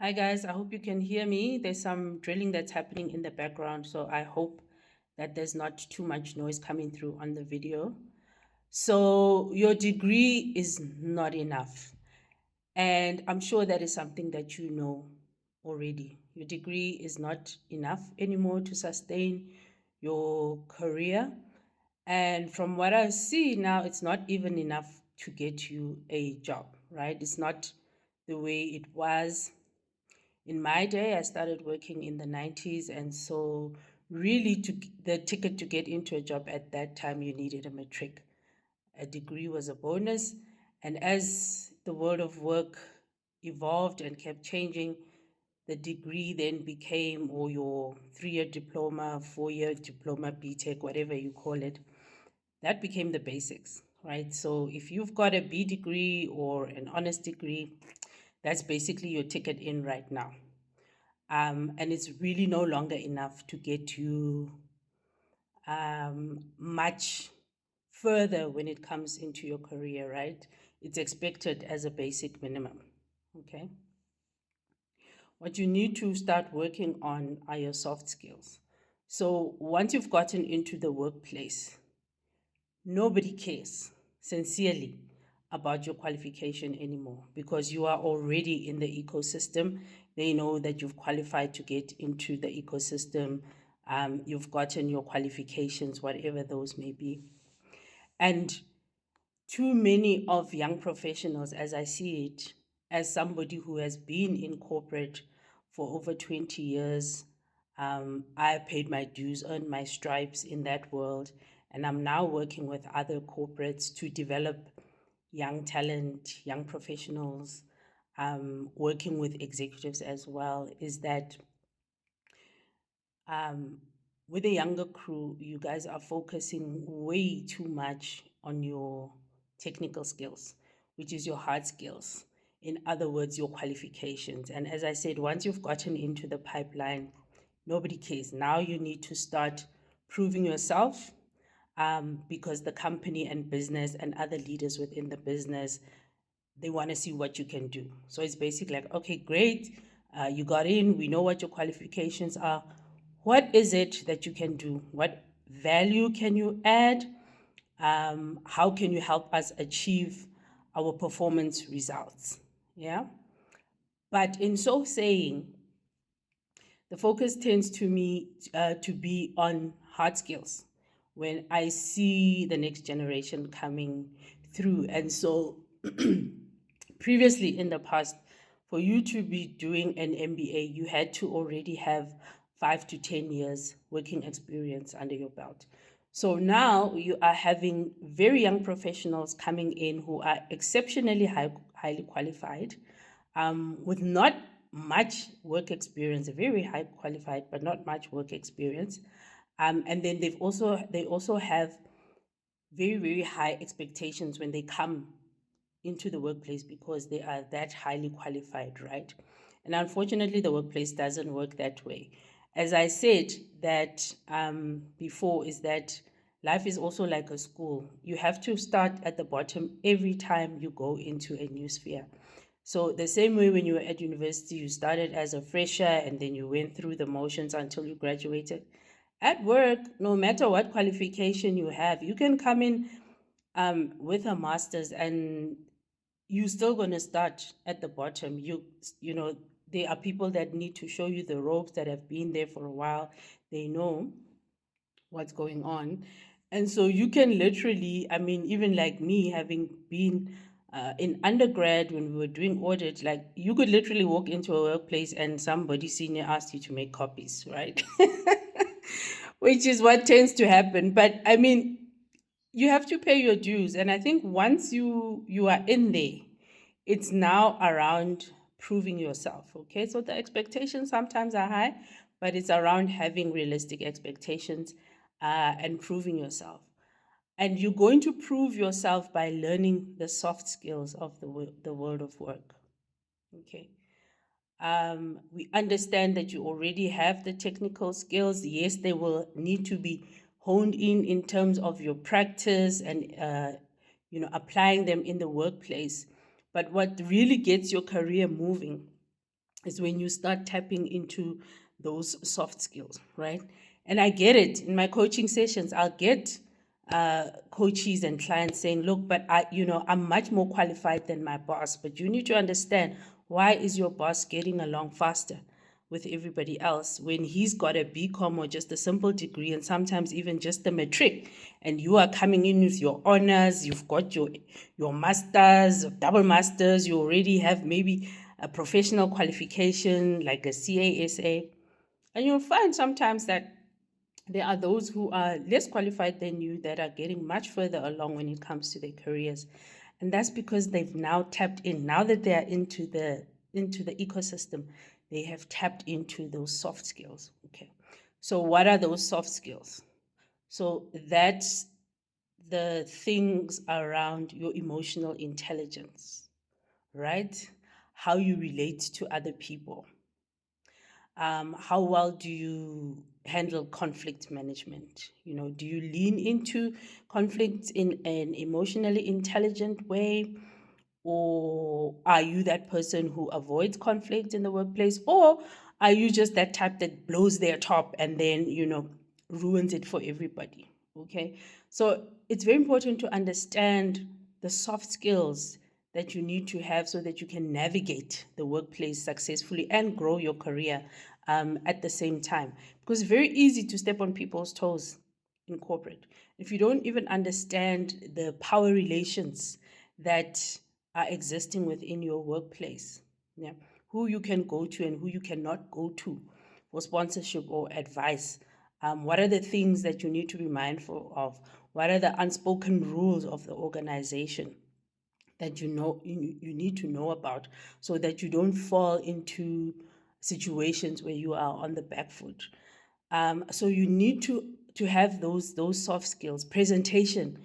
Hi guys, I hope you can hear me. There's some drilling that's happening in the background, so I hope that there's not too much noise coming through on the video. So your degree is not enough. And I'm sure that is something that you know already. Your degree is not enough anymore to sustain your career. And from what I see now, it's not even enough to get you a job, right? It's not the way it was in my day. I started working in the 90s, and so really the ticket to get into a job at that time, you needed a matric. A degree was a bonus. And as the world of work evolved and kept changing, the degree then became, or your 3-year diploma, 4-year diploma, BTech, whatever you call it, that became the basics, right? So if you've got a B degree or an honors degree, that's basically your ticket in right now. And it's really no longer enough to get you much further when it comes into your career, right? It's expected as a basic minimum, okay? What you need to start working on are your soft skills. So once you've gotten into the workplace, nobody cares, sincerely, about your qualification anymore because you are already in the ecosystem. They know that you've qualified to get into the ecosystem. You've gotten your qualifications, whatever those may be. And too many of young professionals, as I see it, as somebody who has been in corporate for over 20 years, I paid my dues, earned my stripes in that world, and I'm now working with other corporates to develop young talent, young professionals, working with executives as well, is that with a younger crew, you guys are focusing way too much on your technical skills, which is your hard skills. In other words, your qualifications. And as I said, once you've gotten into the pipeline, nobody cares. Now you need to start proving yourself, because the company and business and other leaders within the business, they want to see what you can do. So it's basically like, okay, great, you got in, we know what your qualifications are. What is it that you can do? What value can you add? How can you help us achieve our performance results? Yeah. But in so saying, the focus tends to be on hard skills when I see the next generation coming through. And so previously in the past, for you to be doing an MBA, you had to already have 5 to 10 years working experience under your belt. So now you are having very young professionals coming in who are exceptionally highly qualified, with not much work experience, very high qualified, but not much work experience. And then they also have very high expectations when they come into the workplace because they are that highly qualified, right? And unfortunately, the workplace doesn't work that way. As I said that before, is that life is also like a school. You have to start at the bottom every time you go into a new sphere. So the same way when you were at university, you started as a fresher and then you went through the motions until you graduated. At work, no matter what qualification you have, you can come in with a master's and you're still going to start at the bottom. You know, there are people that need to show you the ropes that have been there for a while. They know what's going on. And so you can literally, I mean, even like me having been in undergrad when we were doing audit, like you could literally walk into a workplace and somebody senior asked you to make copies, right? Which is what tends to happen. But I mean, you have to pay your dues. And I think once you are in there, it's now around proving yourself. Okay. So the expectations sometimes are high, but it's around having realistic expectations and proving yourself. And you're going to prove yourself by learning the soft skills of the world of work. Okay. We understand that you already have the technical skills. Yes, they will need to be honed in terms of your practice and applying them in the workplace. But what really gets your career moving is when you start tapping into those soft skills, right? And I get it. In my coaching sessions, I'll get coaches and clients saying, look, but I'm much more qualified than my boss. But you need to understand, why is your boss getting along faster with everybody else when he's got a BCom or just a simple degree, and sometimes even just a matric, and you are coming in with your honors, you've got your masters, double masters, you already have maybe a professional qualification like a CASA. And you'll find sometimes that there are those who are less qualified than you that are getting much further along when it comes to their careers. And that's because they've now tapped in. Now that they are into the ecosystem, they have tapped into those soft skills. Okay. So what are those soft skills? So that's the things around your emotional intelligence, right? How you relate to other people. How well do you handle conflict management? Do you lean into conflict in an emotionally intelligent way? Or are you that person who avoids conflict in the workplace? Or are you just that type that blows their top and then, ruins it for everybody? Okay. So it's very important to understand the soft skills that you need to have so that you can navigate the workplace successfully and grow your career at the same time. Because it's very easy to step on people's toes in corporate. If you don't even understand the power relations that are existing within your workplace, yeah, who you can go to and who you cannot go to for sponsorship or advice. What are the things that you need to be mindful of? What are the unspoken rules of the organization that you need to know about so that you don't fall into situations where you are on the back foot? So you need to have those soft skills. Presentation,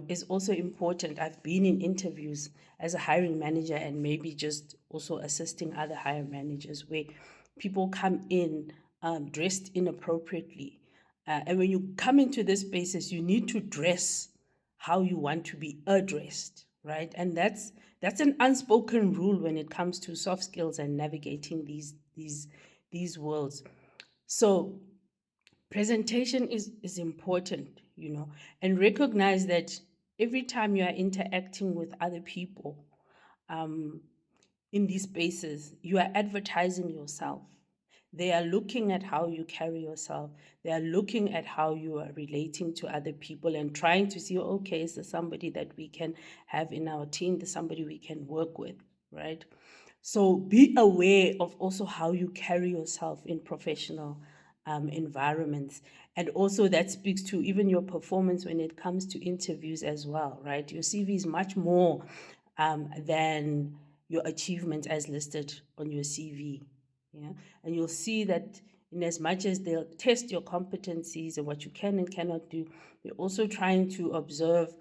is also important. I've been in interviews as a hiring manager and maybe just also assisting other hiring managers where people come in dressed inappropriately. And when you come into this spaces, you need to dress how you want to be addressed, right? And that's an unspoken rule when it comes to soft skills and navigating these worlds. So presentation is important, and recognize that every time you are interacting with other people in these spaces, you are advertising yourself. They are looking at how you carry yourself. They are looking at how you are relating to other people and trying to see, okay, is there somebody that we can have in our team? There's somebody we can work with, right? So be aware of also how you carry yourself in professional environments. And also that speaks to even your performance when it comes to interviews as well, right? Your CV is much more than your achievements as listed on your CV. Yeah. And you'll see that in as much as they'll test your competencies and what you can and cannot do, they're also trying to observe.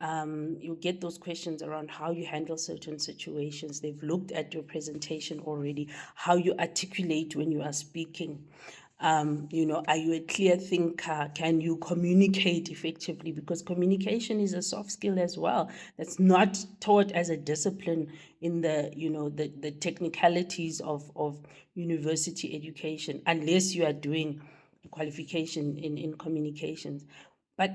You get those questions around how you handle certain situations. They've looked at your presentation already, how you articulate when you are speaking. Are you a clear thinker? Can you communicate effectively? Because communication is a soft skill as well. That's not taught as a discipline in the technicalities of university education, unless you are doing a qualification in communications. But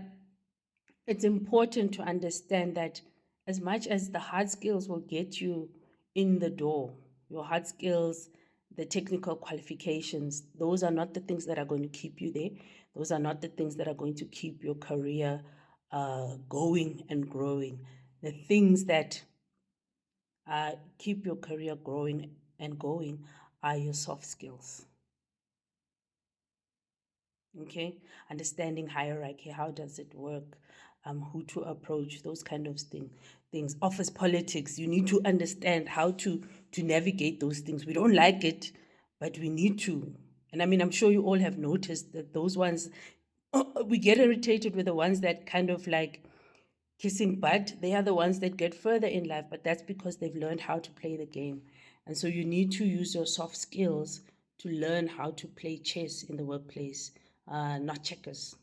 it's important to understand that as much as the hard skills will get you in the door, your hard skills, the technical qualifications, those are not the things that are going to keep you there. Those are not the things that are going to keep your career going and growing. The things that keep your career growing and going are your soft skills. Okay, understanding hierarchy, how does it work, who to approach, those kind of things. Office politics, you need to understand how to navigate those things. We don't like it, but we need to. And I mean, I'm sure you all have noticed that those ones, we get irritated with the ones that kind of like kissing butt. They are the ones that get further in life, but that's because they've learned how to play the game. And so you need to use your soft skills to learn how to play chess in the workplace, not checkers.